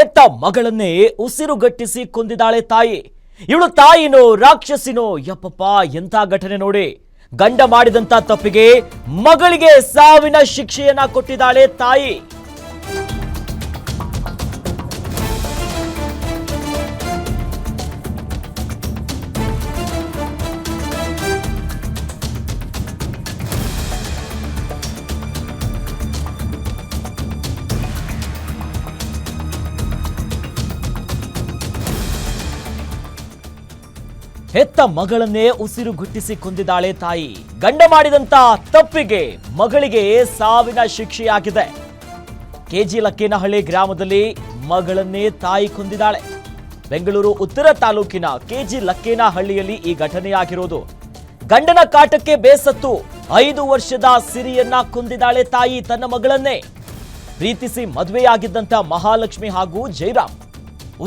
ಹೆತ್ತ ಮಗಳನ್ನೇ ಉಸಿರುಗಟ್ಟಿಸಿ ಕೊಂದಿದ್ದಾಳೆ ತಾಯಿ. ಇವಳು ತಾಯಿನೋ ರಾಕ್ಷಸಿನೋ ಯಪ್ಪಪ್ಪ, ಎಂಥ ಘಟನೆ ನೋಡಿ. ಗಂಡ ಮಾಡಿದಂತ ತಪ್ಪಿಗೆ ಮಗಳಿಗೆ ಸಾವಿನ ಶಿಕ್ಷೆಯನ್ನ ಕೊಟ್ಟಿದ್ದಾಳೆ ತಾಯಿ. ಹೆತ್ತ ಮಗಳನ್ನೇ ಉಸಿರುಗಟ್ಟಿಸಿ ಕೊಂದಿದ್ದಾಳೆ ತಾಯಿ. ಗಂಡ ಮಾಡಿದಂತ ತಪ್ಪಿಗೆ ಮಗಳಿಗೆ ಸಾವಿನ ಶಿಕ್ಷೆಯಾಗಿದೆ. ಕೆಜಿ ಲಕ್ಕೇನಹಳ್ಳಿ ಗ್ರಾಮದಲ್ಲಿ ಮಗಳನ್ನೇ ತಾಯಿ ಕೊಂದಿದ್ದಾಳೆ. ಬೆಂಗಳೂರು ಉತ್ತರ ತಾಲೂಕಿನ ಕೆಜಿ ಲಕ್ಕೇನಹಳ್ಳಿಯಲ್ಲಿ ಈ ಘಟನೆಯಾಗಿರೋದು. ಗಂಡನ ಕಾಟಕ್ಕೆ ಬೇಸತ್ತು 5 ವರ್ಷದ ಸಿರಿಯನ್ನ ಕೊಂದಿದ್ದಾಳೆ ತಾಯಿ ತನ್ನ ಮಗಳನ್ನೇ. ಪ್ರೀತಿಸಿ ಮದುವೆಯಾಗಿದ್ದಂತ ಮಹಾಲಕ್ಷ್ಮಿ ಹಾಗೂ ಜೈರಾಮ್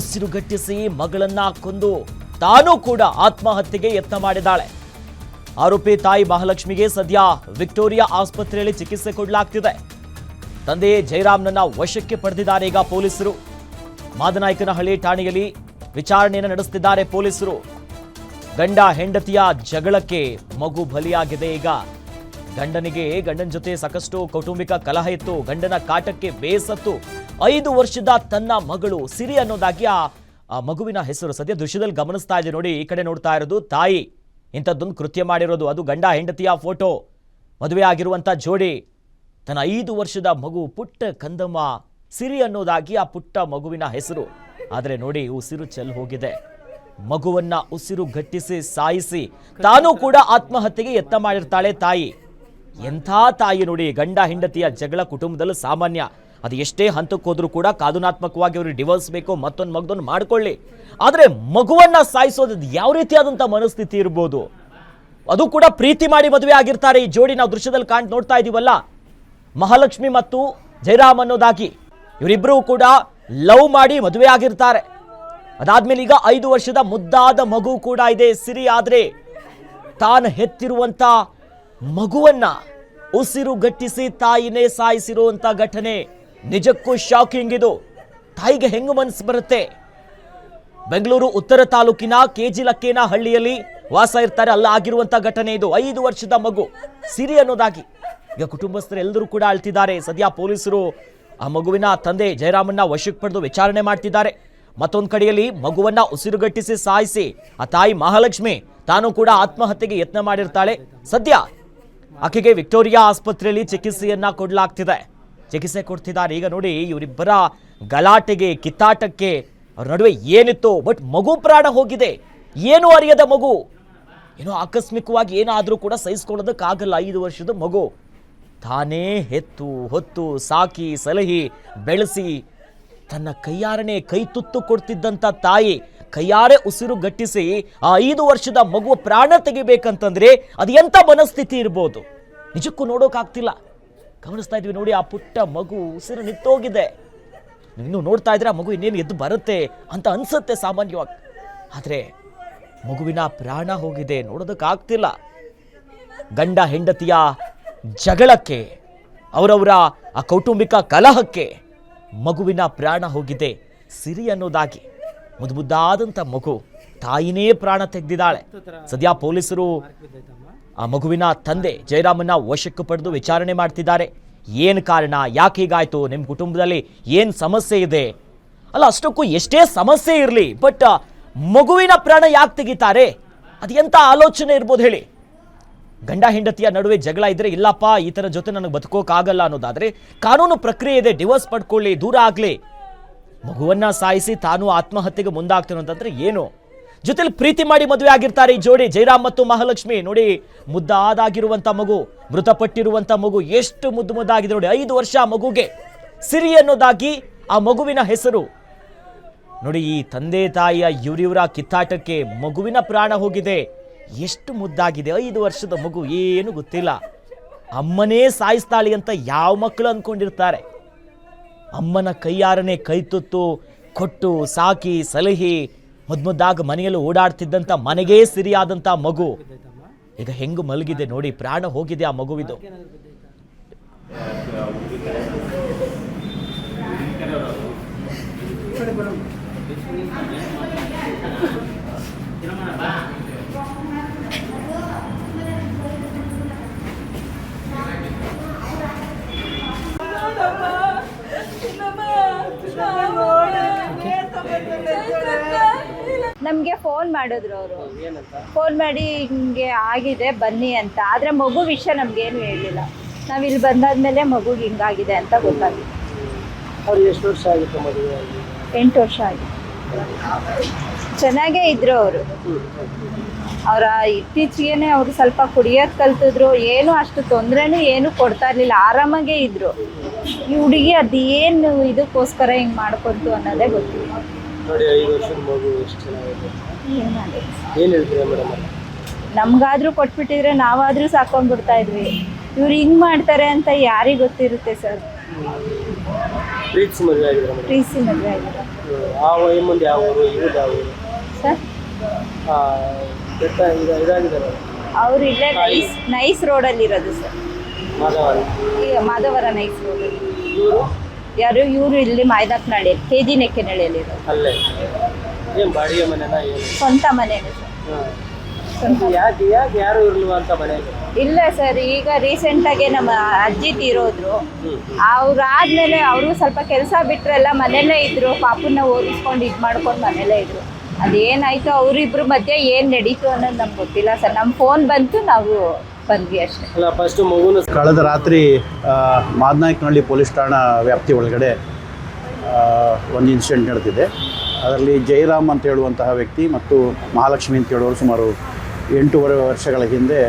ಉಸಿರುಗಟ್ಟಿಸಿ ಮಗಳನ್ನ ಕೊಂದು ತಾನೂ ಕೂಡ ಆತ್ಮಹತ್ಯೆಗೆ ಯತ್ನ ಮಾಡಿದ್ದಾಳೆ. ಆರೋಪಿ ತಾಯಿ ಮಹಾಲಕ್ಷ್ಮಿಗೆ ಸದ್ಯ ವಿಕ್ಟೋರಿಯಾ ಆಸ್ಪತ್ರೆಯಲ್ಲಿ ಚಿಕಿತ್ಸೆ ಕೊಡಲಾಗ್ತಿದೆ. ತಂದೆ ಜೈರಾಮ್ನನ್ನ ವಶಕ್ಕೆ ಪಡೆದಿದ್ದಾರೆ ಈಗ ಪೊಲೀಸರು. ಮಾದನಾಯಕನಹಳ್ಳಿ ಠಾಣೆಯಲ್ಲಿ ವಿಚಾರಣೆಯನ್ನು ನಡೆಸುತ್ತಿದ್ದಾರೆ ಪೊಲೀಸರು. ಗಂಡ ಹೆಂಡತಿಯ ಜಗಳಕ್ಕೆ ಮಗು ಬಲಿಯಾಗಿದೆ. ಈಗ ಗಂಡನ ಜೊತೆ ಸಾಕಷ್ಟು ಕೌಟುಂಬಿಕ ಕಲಹ ಇತ್ತು. ಗಂಡನ ಕಾಟಕ್ಕೆ ಬೇಸತ್ತು 5 ವರ್ಷದ ತನ್ನ ಮಗಳು ಸಿರಿ ಅನ್ನೋದಾಗಿ ಆ ಮಗುವಿನ ಹೆಸರು ಸದ್ಯ ದೃಶ್ಯದಲ್ಲಿ ಗಮನಿಸ್ತಾ ಇದೆ ನೋಡಿ. ಈ ಕಡೆ ನೋಡ್ತಾ ಇರೋದು ತಾಯಿ ಇಂಥದ್ದೊಂದು ಕೃತ್ಯ ಮಾಡಿರೋದು. ಅದು ಗಂಡ ಹೆಂಡತಿಯ ಫೋಟೋ, ಮದುವೆ ಆಗಿರುವಂತ ಜೋಡಿ, ತನ್ನ 5 ವರ್ಷದ ಮಗು ಪುಟ್ಟ ಕಂದಮ್ಮ ಸಿರಿ ಅನ್ನೋದಾಗಿ ಆ ಪುಟ್ಟ ಮಗುವಿನ ಹೆಸರು. ಆದರೆ ನೋಡಿ, ಉಸಿರು ಚೆಲ್ ಹೋಗಿದೆ. ಮಗುವನ್ನ ಉಸಿರು ಗಟ್ಟಿಸಿ ಸಾಯಿಸಿ ತಾನೂ ಕೂಡ ಆತ್ಮಹತ್ಯೆಗೆ ಯತ್ನ ಮಾಡಿರ್ತಾಳೆ ತಾಯಿ. ಎಂಥ ತಾಯಿ ನೋಡಿ. ಗಂಡ ಹೆಂಡತಿಯ ಜಗಳ ಕುಟುಂಬದಲ್ಲೂ ಸಾಮಾನ್ಯ. ಅದು ಎಷ್ಟೇ ಹಂತಕ್ಕೆ ಹೋದ್ರೂ ಕೂಡ ಕಾನೂನಾತ್ಮಕವಾಗಿ ಅವ್ರಿಗೆ ಡಿವೋರ್ಸ್ ಬೇಕು, ಮತ್ತೊಂದು ಮಗದೊಂದು ಮಾಡ್ಕೊಳ್ಳಿ. ಆದರೆ ಮಗುವನ್ನ ಸಾಯಿಸೋದು ಯಾವ ರೀತಿಯಾದಂಥ ಮನಸ್ಥಿತಿ ಇರ್ಬೋದು? ಅದು ಕೂಡ ಪ್ರೀತಿ ಮಾಡಿ ಮದುವೆ ಆಗಿರ್ತಾರೆ ಈ ಜೋಡಿ. ನಾವು ದೃಶ್ಯದಲ್ಲಿ ನೋಡ್ತಾ ಇದೀವಲ್ಲ, ಮಹಾಲಕ್ಷ್ಮಿ ಮತ್ತು ಜೈರಾಮ್ ಅನ್ನೋದಾಗಿ ಇವರಿಬ್ಬರೂ ಕೂಡ ಲವ್ ಮಾಡಿ ಮದುವೆ ಆಗಿರ್ತಾರೆ. ಅದಾದ್ಮೇಲೆ ಈಗ 5 ವರ್ಷದ ಮುದ್ದಾದ ಮಗು ಕೂಡ ಇದೆ ಸಿರಿ. ಆದ್ರೆ ತಾನು ಹೆತ್ತಿರುವಂತ ಮಗುವನ್ನ ಉಸಿರುಗಟ್ಟಿಸಿ ತಾಯಿನೇ ಸಾಯಿಸಿರುವಂತ ಘಟನೆ ನಿಜಕ್ಕೂ ಶಾಕಿಂಗ್. ಇದು ತಾಯಿಗೆ ಹೆಂಗ ಮನಸ್ಸು ಬರುತ್ತೆ? ಬೆಂಗಳೂರು ಉತ್ತರ ತಾಲೂಕಿನ ಕೆಜಿ ಲಕ್ಕೇನಹಳ್ಳಿಯಲ್ಲಿ ವಾಸ ಇರ್ತಾರೆ, ಅಲ್ಲ ಆಗಿರುವಂತ ಘಟನೆ ಇದು. 5 ವರ್ಷದ ಮಗು ಸಿರಿ ಅನ್ನೋದಾಗಿ ಈಗ ಕುಟುಂಬಸ್ಥರು ಎಲ್ಲರೂ ಕೂಡ ಅಳ್ತಿದ್ದಾರೆ. ಸದ್ಯ ಪೊಲೀಸರು ಆ ಮಗುವಿನ ತಂದೆ ಜಯರಾಮನ್ನ ವಶಕ್ಕೆ ಪಡೆದು ವಿಚಾರಣೆ ಮಾಡ್ತಿದ್ದಾರೆ. ಮತ್ತೊಂದು ಕಡೆಯಲ್ಲಿ ಮಗುವನ್ನ ಉಸಿರುಗಟ್ಟಿಸಿ ಸಾಯಿಸಿ ಆ ತಾಯಿ ಮಹಾಲಕ್ಷ್ಮಿ ತಾನು ಕೂಡ ಆತ್ಮಹತ್ಯೆಗೆ ಯತ್ನ ಮಾಡಿರ್ತಾಳೆ. ಸದ್ಯ ಆಕೆಗೆ ವಿಕ್ಟೋರಿಯಾ ಆಸ್ಪತ್ರೆಯಲ್ಲಿ ಚಿಕಿತ್ಸೆಯನ್ನ ಕೊಡಲಾಗ್ತಿದೆ, ಚಿಕಿತ್ಸೆ ಕೊಡ್ತಿದ್ದಾರೆ. ಈಗ ನೋಡಿ, ಇವರಿಬ್ಬರ ಗಲಾಟೆಗೆ ಕಿತ್ತಾಟಕ್ಕೆ ಅವ್ರ ನಡುವೆ ಏನಿತ್ತು, ಬಟ್ ಮಗು ಪ್ರಾಣ ಹೋಗಿದೆ. ಏನು ಅರಿಯದ ಮಗು, ಏನೋ ಆಕಸ್ಮಿಕವಾಗಿ ಏನಾದರೂ ಕೂಡ ಸಹಿಸ್ಕೊಳ್ಳೋದಕ್ಕಾಗಲ್ಲ. 5 ವರ್ಷದ ಮಗು ತಾನೇ ಹೆತ್ತು ಹೊತ್ತು ಸಾಕಿ ಸಲಹಿ ಬೆಳೆಸಿ ತನ್ನ ಕೈಯಾರನೆ ಕೈ ತುತ್ತು ಕೊಡ್ತಿದ್ದಂಥ ತಾಯಿ ಕೈಯಾರೆ ಉಸಿರು ಗಟ್ಟಿಸಿ ಆ 5 ವರ್ಷದ ಮಗುವ ಪ್ರಾಣ ತೆಗಿಬೇಕಂತಂದ್ರೆ ಅದು ಎಂಥ ಮನಸ್ಥಿತಿ ಇರ್ಬೋದು? ನಿಜಕ್ಕೂ ನೋಡೋಕ್ಕಾಗ್ತಿಲ್ಲ. ಗಮನಿಸ್ತಾ ಇದ್ವಿ ನೋಡಿ, ಆ ಪುಟ್ಟ ಮಗು ಉಸಿರು ನಿಂತೋಗಿದೆ. ಇನ್ನು ನೋಡ್ತಾ ಇದ್ರೆ ಆ ಮಗು ಇನ್ನೇನು ಎದ್ದು ಬರುತ್ತೆ ಅಂತ ಅನ್ಸುತ್ತೆ ಸಾಮಾನ್ಯವಾಗಿ. ಆದರೆ ಮಗುವಿನ ಪ್ರಾಣ ಹೋಗಿದೆ, ನೋಡೋದಕ್ಕಾಗ್ತಿಲ್ಲ. ಗಂಡ ಹೆಂಡತಿಯ ಜಗಳಕ್ಕೆ, ಅವರವರ ಆ ಕೌಟುಂಬಿಕ ಕಲಹಕ್ಕೆ ಮಗುವಿನ ಪ್ರಾಣ ಹೋಗಿದೆ. ಸಿರಿ ಅನ್ನೋದಾಗಿ ಮುದ್ದಾದಂಥ ಮಗು, ತಾಯಿನೇ ಪ್ರಾಣ ತೆಗೆದಿದ್ದಾಳೆ. ಸದ್ಯ ಪೊಲೀಸರು ಆ ಮಗುವಿನ ತಂದೆ ಜಯರಾಮನ್ನ ವಶಕ್ಕೆ ಪಡೆದು ವಿಚಾರಣೆ ಮಾಡ್ತಿದ್ದಾರೆ. ಏನು ಕಾರಣ, ಯಾಕೆ ಹೀಗಾಯ್ತು, ನಿಮ್ಮ ಕುಟುಂಬದಲ್ಲಿ ಏನು ಸಮಸ್ಯೆ ಇದೆ? ಅಲ್ಲ, ಅಷ್ಟಕ್ಕೂ ಎಷ್ಟೇ ಸಮಸ್ಯೆ ಇರಲಿ, ಬಟ್ ಮಗುವಿನ ಪ್ರಾಣ ಯಾಕೆ ತೆಗಿತಾರೆ? ಅದು ಎಂಥ ಆಲೋಚನೆ ಇರ್ಬೋದು ಹೇಳಿ? ಗಂಡ ಹೆಂಡತಿಯ ನಡುವೆ ಜಗಳ ಇದ್ರೆ, ಇಲ್ಲಪ್ಪ ಈ ಥರ ಜೊತೆ ನನಗೆ ಬದುಕೋಕ್ಕಾಗಲ್ಲ ಅನ್ನೋದಾದ್ರೆ ಕಾನೂನು ಪ್ರಕ್ರಿಯೆ ಇದೆ, ಡಿವೋರ್ಸ್ ಪಡ್ಕೊಳ್ಳಿ, ದೂರ ಆಗಲಿ. ಮಗುವನ್ನ ಸಾಯಿಸಿ ತಾನು ಆತ್ಮಹತ್ಯೆಗೆ ಮುಂದಾಗ್ತಾನೆ ಅಂತಂದ್ರೆ ಏನು? ಜೊತೆಲಿ ಪ್ರೀತಿ ಮಾಡಿ ಮದುವೆ ಆಗಿರ್ತಾರೆ ಈ ಜೋಡಿ, ಜೈರಾಮ್ ಮತ್ತು ಮಹಾಲಕ್ಷ್ಮಿ. ನೋಡಿ, ಮುದ್ದಾದಾಗಿರುವಂತ ಮಗು, ಮೃತಪಟ್ಟಿರುವಂತ ಮಗು ಎಷ್ಟು ಮುದ್ದಾಗಿದೆ ನೋಡಿ. 5 ವರ್ಷ ಮಗುಗೆ ಸಿರಿ ಅನ್ನೋದಾಗಿ ಆ ಮಗುವಿನ ಹೆಸರು. ನೋಡಿ, ಈ ತಂದೆ ತಾಯಿಯ ಇವರಿವರ ಕಿತ್ತಾಟಕ್ಕೆ ಮಗುವಿನ ಪ್ರಾಣ ಹೋಗಿದೆ. ಎಷ್ಟು ಮುದ್ದಾಗಿದೆ 5 ವರ್ಷದ ಮಗು, ಏನು ಗೊತ್ತಿಲ್ಲ. ಅಮ್ಮನೇ ಸಾಯಿಸ್ತಾಳಿ ಅಂತ ಯಾವ ಮಕ್ಕಳು ಅಂದ್ಕೊಂಡಿರ್ತಾರೆ? ಅಮ್ಮನ ಕೈಯಾರನೆ ಕೈ ತುತ್ತು ಕೊಟ್ಟು ಸಾಕಿ ಸಲಹಿ ಮುದ್ದಾಗಿ ಮನೆಯಲ್ಲಿ ಓಡಾಡ್ತಿದ್ದಂಥ ಮನೆಗೇ ಸಿರಿಯಾದಂಥ ಮಗು ಈಗ ಹೆಂಗು ಮಲಗಿದೆ ನೋಡಿ, ಪ್ರಾಣ ಹೋಗಿದೆ ಆ ಮಗುವಿದು. ನಮಗೆ ಫೋನ್ ಮಾಡಿದ್ರು ಅವರು. ಫೋನ್ ಮಾಡಿ ಹಿಂಗೆ ಆಗಿದೆ ಬನ್ನಿ ಅಂತ. ಆದರೆ ಮಗು ವಿಷಯ ನಮಗೇನು ಹೇಳಿಲ್ಲ. ನಾವು ಇಲ್ಲಿ ಬಂದಾದ್ಮೇಲೆ ಮಗುಗೆ ಹಿಂಗಾಗಿದೆ ಅಂತ ಗೊತ್ತಾಗಿದೆ. ಅವ್ರಿಗೆ ಎಷ್ಟು ವರ್ಷ ಆಗಿತ್ತು ಮದುವೆ? 8 ವರ್ಷ ಆಗಿದೆ. ಚೆನ್ನಾಗೇ ಇದ್ರು ಅವರು. ಇತ್ತೀಚೆಗೆ ಅವರು ಸ್ವಲ್ಪ ಕುಡಿಯೋದು ಕಲ್ತಿದ್ರು. ಏನು ಅಷ್ಟು ತೊಂದರೆನೂ ಏನು ಕೊಡ್ತಾ ಇರಲಿಲ್ಲ, ಆರಾಮಾಗೇ ಇದ್ರು. ಈ ಹುಡುಗಿ ಅದೇನು ಇದಕ್ಕೋಸ್ಕರ ಹಿಂಗೆ ಮಾಡ್ಕೊಡ್ತು ಅನ್ನೋದೇ ಗೊತ್ತಿಲ್ಲ. ನೋಡಿ 5 ವರ್ಷದ ಮಗು ಎಷ್ಟು ಚೆನ್ನಾಗಿದೆ. ಏನು ಹೇಳ್ತೀರಾ ಮೇಡಮ್? ನಮ್ಗಾದ್ರೂ ಕೊಟ್ಬಿಟ್ಟಿದ್ರೆ ನಾವಾದ್ರೂ ಸಾಕೊಂಡ್ಬಿಡ್ತಾ ಇದ್ವಿ. ಇವ್ರು ಹಿಂಗ್ ಮಾಡ್ತಾರೆ ಅಂತ ಯಾರಿಗೆ ಗೊತ್ತಿರುತ್ತೆ ಸರ್? ಪ್ರೀತಿ ಮದುವೆ ಆಗಿದ್ರೆ ಪ್ರೀತಿ ಮದುವೆ ಆಗಿದ್ರೆ ಆ ವಯಸ್ಸು ಯಾವ ಊರು, ಇವ್ರು ಯಾವ ಊರು ಸರ್? ಇದಾಗಿದ್ದಾರೆ ಅವ್ರು ಇಲ್ಲೇ ನೈಸ್ ರೋಡಲ್ಲಿ ಇರೋದು ಸರ್. ಮಾಧವರ ನೈಸ್ ರೋಡಲ್ಲಿ. ಇವರು ಯಾರು? ಇವರು ಇಲ್ಲಿ ಮಾಯ್ದಪ್ಪನಹಳ್ಳಿ KG ನೆಕ್ಕೆನಹಳ್ಳಿಯಲ್ಲಿ ಇರೋದು. ಅಲ್ಲೇ ಏನು ಬಾಡಿಗೆ ಮನೆನಾ? ಏನು ಸ್ವಂತ ಮನೆನೇ ಸರ್. ಯಾಕೆ ಯಾರು ಇರ್ಲಿಲ್ವ ಅಂತ ಮನೆಗೆ? ಇಲ್ಲ ಸರ್, ಈಗ ರೀಸೆಂಟಾಗೆ ನಮ್ಮ ಅಜ್ಜಿ ತೀರೋದ್ರು. ಅವ್ರಾದ್ಮೇಲೆ ಅವರು ಸ್ವಲ್ಪ ಕೆಲಸ ಬಿಟ್ರೆಲ್ಲ ಮನೆಯಲ್ಲೇ ಇದ್ರು. ಪಾಪನ್ನ ಓದಿಸ್ಕೊಂಡು ಇದು ಮಾಡ್ಕೊಂಡು ಮನೆಯಲ್ಲೇ ಇದ್ರು. ಅದೇನಾಯ್ತು ಅವರಿಬ್ರು ಮಧ್ಯೆ ಏನು ನಡೀತು ಅನ್ನೋದು ನಮ್ಗೆ ಗೊತ್ತಿಲ್ಲ ಸರ್. ನಮ್ಮ ಫೋನ್ ಬಂತು, ನಾವು ಬಂದ್ವಿ ಅಷ್ಟೇ. ಅಲ್ಲ, ಫಸ್ಟ್ ಮಗುನ ಕಳೆದ ರಾತ್ರಿ ಮಾದನಾಯಕನಹಳ್ಳಿ ಪೊಲೀಸ್ ಠಾಣಾ ವ್ಯಾಪ್ತಿ ಒಳಗಡೆ ಒಂದು ಇನ್ಸಿಡೆಂಟ್ ನಡೆದಿದೆ. ಅದರಲ್ಲಿ ಜಯರಾಮ್ ಅಂತ ಹೇಳುವಂತಹ ವ್ಯಕ್ತಿ ಮತ್ತು ಮಹಾಲಕ್ಷ್ಮಿ ಅಂತ ಹೇಳೋರು ಸುಮಾರು 8 ವರ್ಷಗಳ ಹಿಂದೆ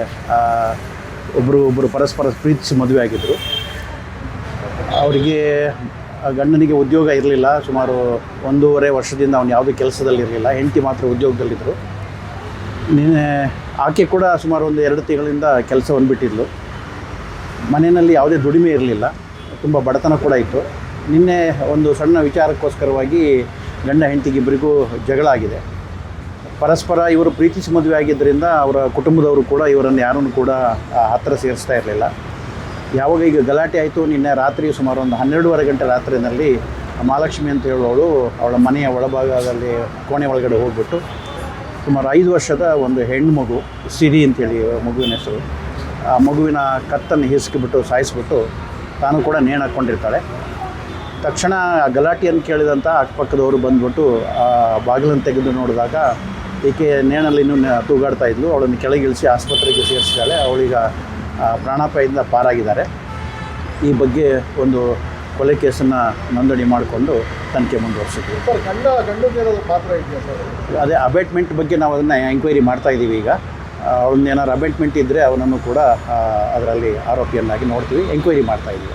ಒಬ್ಬರು ಪರಸ್ಪರ ಪ್ರೀತಿಸಿ ಮದುವೆ ಆಗಿದ್ದರು. ಅವರಿಗೆ ಗಂಡನಿಗೆ ಉದ್ಯೋಗ ಇರಲಿಲ್ಲ. ಸುಮಾರು 1.5 ವರ್ಷದಿಂದ ಅವನು ಯಾವುದೇ ಕೆಲಸದಲ್ಲಿರಲಿಲ್ಲ. ಹೆಂಡತಿ ಮಾತ್ರ ಉದ್ಯೋಗದಲ್ಲಿದ್ದರು. ಆಕೆ ಕೂಡ ಸುಮಾರು 1-2 ತಿಂಗಳಿಂದ ಕೆಲಸವನ್ನು ಬಿಟ್ಟಿದ್ಲು. ಮನೆಯಲ್ಲಿ ಯಾವುದೇ ದುಡಿಮೆ ಇರಲಿಲ್ಲ, ತುಂಬ ಬಡತನ ಕೂಡ ಇತ್ತು. ನಿನ್ನೆ ಒಂದು ಸಣ್ಣ ವಿಚಾರಕ್ಕೋಸ್ಕರವಾಗಿ ಗಂಡ ಹೆಂಡತಿಗಿಬ್ಬರಿಗೂ ಜಗಳ ಆಗಿದೆ. ಪರಸ್ಪರ ಇವರು ಪ್ರೀತಿಸಿ ಮದುವೆ ಆಗಿದ್ದರಿಂದ ಅವರ ಕುಟುಂಬದವರು ಕೂಡ ಇವರನ್ನು ಯಾರನ್ನು ಕೂಡ ಹತ್ತಿರ ಸೇರಿಸ್ತಾ ಇರಲಿಲ್ಲ. ಯಾವಾಗ ಈಗ ಗಲಾಟೆ ಆಯಿತು, ನಿನ್ನೆ ರಾತ್ರಿ ಸುಮಾರು ಒಂದು 12:30 ಗಂಟೆ ರಾತ್ರಿಯಲ್ಲಿ ಮಹಾಲಕ್ಷ್ಮಿ ಅಂತ ಹೇಳೋಳು ಅವಳ ಮನೆಯ ಒಳಭಾಗದಲ್ಲಿ ಕೋಣೆ ಒಳಗಡೆ ಹೋಗ್ಬಿಟ್ಟು ಸುಮಾರು 5 ವರ್ಷದ ಒಂದು ಹೆಣ್ಣು ಮಗು ಸಿರಿ ಅಂತೇಳಿ ಮಗುವಿನ ಹೆಸರು, ಆ ಮಗುವಿನ ಕತ್ತನ್ನು ಹಿಸ್ಕಿಬಿಟ್ಟು ಸಾಯಿಸ್ಬಿಟ್ಟು ತಾನು ಕೂಡ ನೇಣು ಹಾಕ್ಕೊಂಡಿರ್ತಾಳೆ. ತಕ್ಷಣ ಗಲಾಟೆಯನ್ನು ಕೇಳಿದಂಥ ಅಕ್ಕಪಕ್ಕದವರು ಬಂದ್ಬಿಟ್ಟು ಬಾಗಿಲನ್ನು ತೆಗೆದು ನೋಡಿದಾಗ ಈಕೆ ನೇಣಲ್ಲಿ ಇನ್ನೂ ತೂಗಾಡ್ತಾ ಇದ್ಲು. ಅವಳನ್ನು ಕೆಳಗಿಳಿಸಿ ಆಸ್ಪತ್ರೆಗೆ ಸೇರಿಸಿದ್ದಾಳೆ. ಅವಳೀಗ ಪ್ರಾಣಾಪಾಯದಿಂದ ಪಾರಾಗಿದ್ದಾರೆ. ಈ ಬಗ್ಗೆ ಒಂದು ಕೊಲೆ ಕೇಸನ್ನು ನೋಂದಣಿ ಮಾಡಿಕೊಂಡು ತನಿಖೆ ಮುಂದುವರಿಸಿದ್ವಿ. ಅದೇ ಅಬೇಟ್ಮೆಂಟ್ ಬಗ್ಗೆ ನಾವು ಅದನ್ನು ಎಂಕ್ವೈರಿ ಮಾಡ್ತಾ ಇದ್ದೀವಿ. ಈಗ ಅವನ್ನ ಏನಾದ್ರು ಅಬೇಟ್ಮೆಂಟ್ ಇದ್ದರೆ ಅವನನ್ನು ಕೂಡ ಅದರಲ್ಲಿ ಆರೋಪಿಯನ್ನಾಗಿ ನೋಡ್ತೀವಿ, ಎಂಕ್ವೈರಿ ಮಾಡ್ತಾ ಇದ್ದೀವಿ.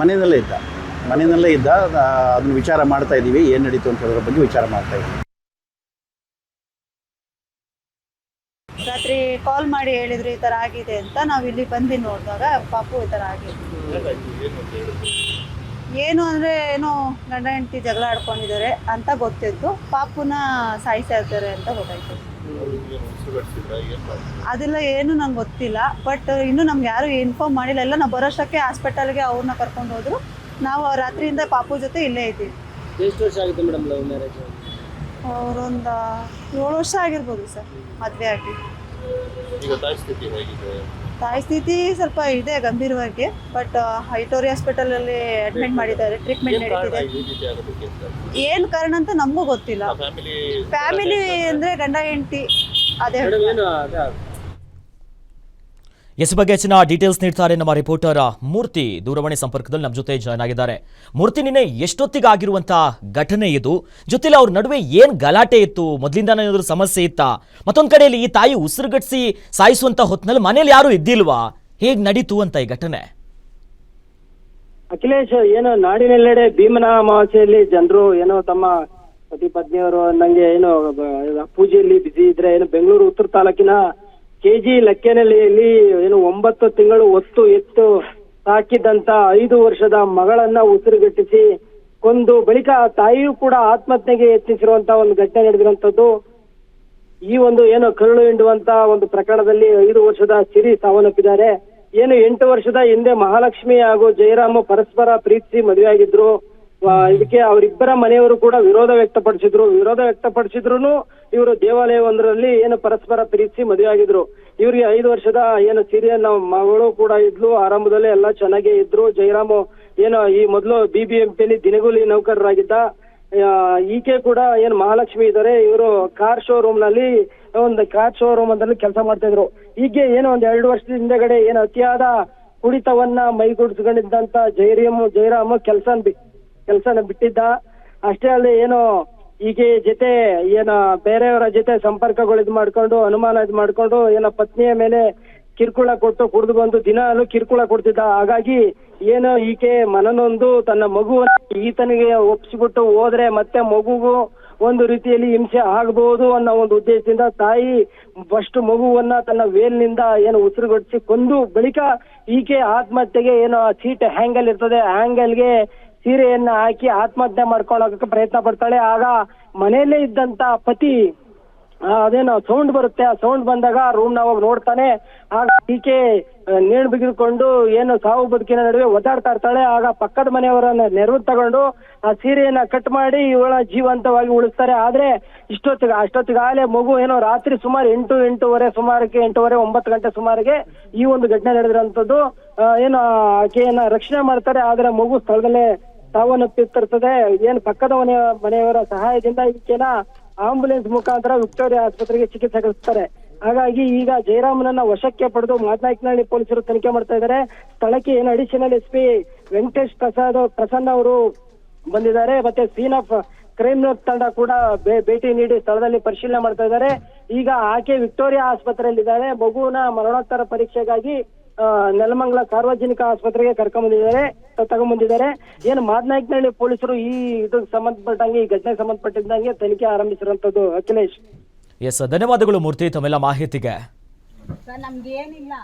ಮನೆಯಲ್ಲೇ ಇದ್ದ ಅದನ್ನು ವಿಚಾರ ಮಾಡ್ತಾ ಇದ್ದೀವಿ. ಏನು ನಡೀತು ಅಂತ ಹೇಳೋದ್ರ ಬಗ್ಗೆ ವಿಚಾರ ಮಾಡ್ತಾ ಇದ್ದೀವಿ. ರಾತ್ರಿ ಕಾಲ್ ಮಾಡಿ ಹೇಳಿದ್ರು ಈ ಥರ ಆಗಿದೆ ಅಂತ. ನಾವು ಇಲ್ಲಿ ಬಂದು ನೋಡಿದಾಗ ಪಾಪು ಈ ಥರ ಆಗಿದೆ. ಏನು ಅಂದರೆ ಏನೋ ಗಂಡ ಹೆಂಡತಿ ಜಗಳ ಆಡ್ಕೊಂಡಿದ್ದಾರೆ ಅಂತ ಗೊತ್ತಿತ್ತು. ಪಾಪುನ ಸಾಯಿಸ್ತಾ ಇರ್ತಾರೆ ಅಂತ ಗೊತ್ತಾಯ್ತು. ಅದೆಲ್ಲ ಏನು ನಂಗೆ ಗೊತ್ತಿಲ್ಲ. ಬಟ್ ಇನ್ನೂ ನಮ್ಗೆ ಯಾರು ಇನ್ಫಾರ್ಮ್ ಮಾಡಿಲ್ಲ. ಎಲ್ಲ ನಾವು ಬರೋಷ್ಟಕ್ಕೆ ಹಾಸ್ಪಿಟಲ್ಗೆ ಅವ್ರನ್ನ ಕರ್ಕೊಂಡು ಹೋದ್ರು. ನಾವು ರಾತ್ರಿಯಿಂದ ಪಾಪು ಜೊತೆ ಇಲ್ಲೇ ಇದ್ದೀವಿ. ಎಷ್ಟು ವರ್ಷ ಆಗಿದೆ ಮೇಡಮ್ ಲವ್ ಮ್ಯಾರೇಜ್? ಅವರೊಂದು 7 ವರ್ಷ ಆಗಿರ್ಬೋದು ಸರ್ ಮದುವೆ ಆಗಿ. ತಾಯಿ ಸ್ಥಿತಿ ಸ್ವಲ್ಪ ಇದೆ ಗಂಭೀರವಾಗಿ. ಬಟ್ ಐಟೋರಿ ಹಾಸ್ಪಿಟಲಲ್ಲಿ ಅಡ್ಮಿಟ್ ಮಾಡಿದ್ದಾರೆ, ಟ್ರೀಟ್ಮೆಂಟ್ ನಡೀತಿದೆ. ಏನು ಕಾರಣ ಅಂತ ನಮಗೂ ಗೊತ್ತಿಲ್ಲ. ಫ್ಯಾಮಿಲಿ ಅಂದರೆ ಗಂಡ ಹೆಂಡತಿ ಅದೇ. ಎಸ್ ಬಗ್ಗೆ ಹೆಚ್ಚಿನ ಡೀಟೇಲ್ಸ್ ನೀಡ್ತಾರೆ ನಮ್ಮ ರಿಪೋರ್ಟರ್ ಮೂರ್ತಿ. ದೂರವಾಣಿ ಸಂಪರ್ಕದಲ್ಲಿ ನಮ್ಮ ಜೊತೆ ಜಾಯ್ನ್ ಆಗಿದ್ದಾರೆ. ಮೂರ್ತಿ, ನಿನ್ನೆ ಎಷ್ಟೊತ್ತಿಗಾಗಿರುವಂತಹ ಘಟನೆ ಇದು? ಜೊತೆಲಿ ಅವ್ರ ನಡುವೆ ಏನ್ ಗಲಾಟೆ ಇತ್ತು? ಮೊದಲಿಂದಾನೇ ಏನಾದರೂ ಸಮಸ್ಯೆ ಇತ್ತಾ? ಮತ್ತೊಂದ್ ಕಡೆಯಲ್ಲಿ ಈ ತಾಯಿ ಉಸಿರುಗಟ್ಟಿಸಿ ಸಾಯಿಸುವಂತ ಹೊತ್ತಿನಲ್ಲಿ ಮನೇಲಿ ಯಾರು ಇದ್ದಿಲ್ವಾ? ಹೇಗ್ ನಡೀತು ಅಂತ ಈ ಘಟನೆ? ಅಖಿಲೇಶ್, ಏನು ನಾಡಿನೆಲ್ಲೆಡೆ ಭೀಮನ ಅಮಾವಾಸ್ಯೆಯಲ್ಲಿ ಜನರು ಏನೋ ತಮ್ಮ ಪತಿ ಪತ್ನಿಯವರು ನಂಗೆ ಏನು ಪೂಜೆಯಲ್ಲಿ ಬಿಸಿ ಇದ್ರೆ ಏನು ಬೆಂಗಳೂರು ಉತ್ತರ ತಾಲೂಕಿನ KG ಲಕ್ಕೇನಹಳ್ಳಿಯಲ್ಲಿ ಏನು 9 ತಿಂಗಳು ಹೊತ್ತು ಎತ್ತು ಸಾಕಿದಂತ 5 ವರ್ಷದ ಮಗಳನ್ನ ಉಸಿರುಗಟ್ಟಿಸಿ ಕೊಂದು ಬಳಿಕ ತಾಯಿಯೂ ಕೂಡ ಆತ್ಮಹತ್ಯೆಗೆ ಯತ್ನಿಸಿರುವಂತ ಒಂದು ಘಟನೆ ನಡೆದಿರುವಂತದ್ದು. ಈ ಒಂದು ಏನು ಕರುಳು ಹಿಂಡುವಂತ ಒಂದು ಪ್ರಕರಣದಲ್ಲಿ 5 ವರ್ಷದ ಸಿರಿ ಸಾವನ್ನಪ್ಪಿದ್ದಾರೆ. ಏನು 8 ವರ್ಷದ ಹಿಂದೆ ಮಹಾಲಕ್ಷ್ಮಿ ಹಾಗೂ ಜಯರಾಮ್ ಪರಸ್ಪರ ಪ್ರೀತಿಸಿ ಮದುವೆಯಾಗಿದ್ರು. ಇದಕ್ಕೆ ಅವರಿಬ್ಬರ ಮನೆಯವರು ಕೂಡ ವಿರೋಧ ವ್ಯಕ್ತಪಡಿಸಿದ್ರು ಇವರು ದೇವಾಲಯವೊಂದರಲ್ಲಿ ಏನು ಪರಸ್ಪರ ಪ್ರೀತಿಸಿ ಮದುವೆ ಆಗಿದ್ರು. ಇವ್ರಿಗೆ 5 ವರ್ಷದ ಏನು ಸೀರಿಯಲ್ ಮಗಳು ಕೂಡ ಇದ್ಲು. ಆರಂಭದಲ್ಲೇ ಎಲ್ಲ ಚೆನ್ನಾಗೇ ಇದ್ರು. ಜಯರಾಮ್ ಏನು ಈ ಮೊದಲು BBMPಯಲ್ಲಿ ದಿನಗೂಲಿ ನೌಕರರಾಗಿದ್ದ. ಈಕೆ ಕೂಡ ಏನು ಮಹಾಲಕ್ಷ್ಮಿ ಇದ್ದಾರೆ. ಇವರು ಕಾರ್ ಶೋರೂಮ್ ನಲ್ಲಿ ಒಂದು ಕಾರ್ ಶೋರೂಮ್ ಅಲ್ಲಿ ಕೆಲಸ ಮಾಡ್ತಾ ಇದ್ರು. ಹೀಗೆ ಏನೋ ಒಂದ್ 2 ವರ್ಷದ ಹಿಂದೆಗಡೆ ಏನು ಅತಿಯಾದ ಕುಡಿತವನ್ನ ಮೈಗೂಡಿಸ್ಕೊಂಡಿದ್ದಂತ ಜಯರಾಮ್ ಕೆಲಸನ ಬಿಟ್ಟಿದ್ದ. ಅಷ್ಟೇ ಅಲ್ಲದೆ ಏನು ಈಕೆ ಜೊತೆ ಏನು ಬೇರೆಯವರ ಜೊತೆ ಸಂಪರ್ಕಗಳು ಮಾಡ್ಕೊಂಡು ಅನುಮಾನ ಮಾಡ್ಕೊಂಡು ಏನೋ ಪತ್ನಿಯ ಮೇಲೆ ಕಿರುಕುಳ ಕೊಟ್ಟು ಕುಡಿದು ಬಂದು ದಿನಾಲು ಕಿರುಕುಳ ಕೊಡ್ತಿದ್ದ. ಹಾಗಾಗಿ ಏನು ಈಕೆ ಮನನೊಂದು ತನ್ನ ಮಗುವನ್ನು ಈತನಿಗೆ ಒಪ್ಪಿಸ್ಬಿಟ್ಟು ಹೋದ್ರೆ ಮತ್ತೆ ಮಗುಗೂ ಒಂದು ರೀತಿಯಲ್ಲಿ ಹಿಂಸೆ ಆಗಬಹುದು ಅನ್ನೋ ಒಂದು ಉದ್ದೇಶದಿಂದ ತಾಯಿ ಫಸ್ಟ್ ಮಗುವನ್ನ ತನ್ನ ವೇಲ್ನಿಂದ ಏನು ಉಸಿರುಗಟ್ಟಿಸಿ ಕೊಂದು ಬಳಿಕ ಈಕೆ ಆತ್ಮಹತ್ಯೆಗೆ ಏನು ಸೀಟ್ ಹ್ಯಾಂಗಲ್ ಇರ್ತದೆ ಹ್ಯಾಂಗಲ್ಗೆ ಸೀರೆಯನ್ನ ಹಾಕಿ ಆತ್ಮಹತ್ಯೆ ಮಾಡ್ಕೊಳ್ಳೋಕೆ ಪ್ರಯತ್ನ ಪಡ್ತಾಳೆ. ಆಗ ಮನೆಯಲ್ಲೇ ಇದ್ದಂತ ಪತಿ ಅದೇನೋ ಸೌಂಡ್ ಬರುತ್ತೆ. ಆ ಸೌಂಡ್ ಬಂದಾಗ ರೂಮ್ ನ ಹೋಗಿ ನೋಡ್ತಾನೆ. ಆಗ ಈಕೆ ನೇಣು ಬಿಗಿದುಕೊಂಡು ಏನು ಸಾವು ಬದುಕಿನ ನಡುವೆ ಒದ್ದಾಡ್ತಾ ಇರ್ತಾಳೆ. ಆಗ ಪಕ್ಕದ ಮನೆಯವರನ್ನ ನೆರವು ತಗೊಂಡು ಆ ಸೀರೆಯನ್ನ ಕಟ್ ಮಾಡಿ ಇವಳ ಜೀವಂತವಾಗಿ ಉಳಿಸ್ತಾರೆ. ಆದ್ರೆ ಅಷ್ಟೊತ್ತಿಗಾಗಲೇ ಮಗು ಏನೋ ರಾತ್ರಿ ಸುಮಾರು 8:30 ಸುಮಾರಿಗೆ 8:30-9 ಗಂಟೆ ಸುಮಾರಿಗೆ ಈ ಒಂದು ಘಟನೆ ನಡೆದಿರೋಂಥದ್ದು. ಏನು ಆಕೆಯನ್ನ ರಕ್ಷಣೆ ಮಾಡ್ತಾರೆ. ಆದ್ರೆ ಮಗು ಸ್ಥಳದಲ್ಲೇ ಸಾವನ್ನಪ್ಪಿರ್ತಿರ್ತದೆ. ಏನು ಪಕ್ಕದ ಮನೆಯವರ ಸಹಾಯದಿಂದ ಈಕೆನ ಆಂಬುಲೆನ್ಸ್ ಮುಖಾಂತರ ವಿಕ್ಟೋರಿಯಾ ಆಸ್ಪತ್ರೆಗೆ ಚಿಕಿತ್ಸೆ ಕಳಿಸ್ತಾರೆ. ಹಾಗಾಗಿ ಈಗ ಜಯರಾಮನನ್ನ ವಶಕ್ಕೆ ಪಡೆದು ಮಾದನಾಯಕನಹಳ್ಳಿ ಪೊಲೀಸರು ತನಿಖೆ ಮಾಡ್ತಾ ಇದ್ದಾರೆ. ಸ್ಥಳಕ್ಕೆ ಏನು ಅಡಿಷನಲ್ SP ವೆಂಕಟೇಶ್ ಪ್ರಸನ್ನ ಅವರು ಬಂದಿದ್ದಾರೆ. ಮತ್ತೆ ಸೀನ್ ಆಫ್ ಕ್ರೈಮ್ ತಂಡ ಕೂಡ ಭೇಟಿ ನೀಡಿ ಸ್ಥಳದಲ್ಲಿ ಪರಿಶೀಲನೆ ಮಾಡ್ತಾ ಇದ್ದಾರೆ. ಈಗ ಆಕೆ ವಿಕ್ಟೋರಿಯಾ ಆಸ್ಪತ್ರೆಯಲ್ಲಿದ್ದಾರೆ. ಮಗುವಿನ ಮರಣೋತ್ತರ ಪರೀಕ್ಷೆಗಾಗಿ ನೆಲಮಂಗಲ ಸಾರ್ವಜನಿಕ ಆಸ್ಪತ್ರೆಗೆ ತಗೊಂಡ್ಬಂದಿದ್ದಾರೆ. ಏನು ಮಾದನಾಯಕನಹಳ್ಳಿ ಪೊಲೀಸರು ಈ ಇದಕ್ಕೆ ಸಂಬಂಧಪಟ್ಟಂಗೆ ಈ ಘಟನೆಗೆ ಸಂಬಂಧಪಟ್ಟಿದ್ದಂಗೆ ತನಿಖೆ ಆರಂಭಿಸಿರುವಂತದ್ದು. ಅಖಿಲೇಶ್. ಎಸ್, ಧನ್ಯವಾದಗಳು ಮೂರ್ತಿ ತಮ್ಮೆಲ್ಲ ಮಾಹಿತಿಗೆ. ನಮ್ಗೇನಿಲ್ಲ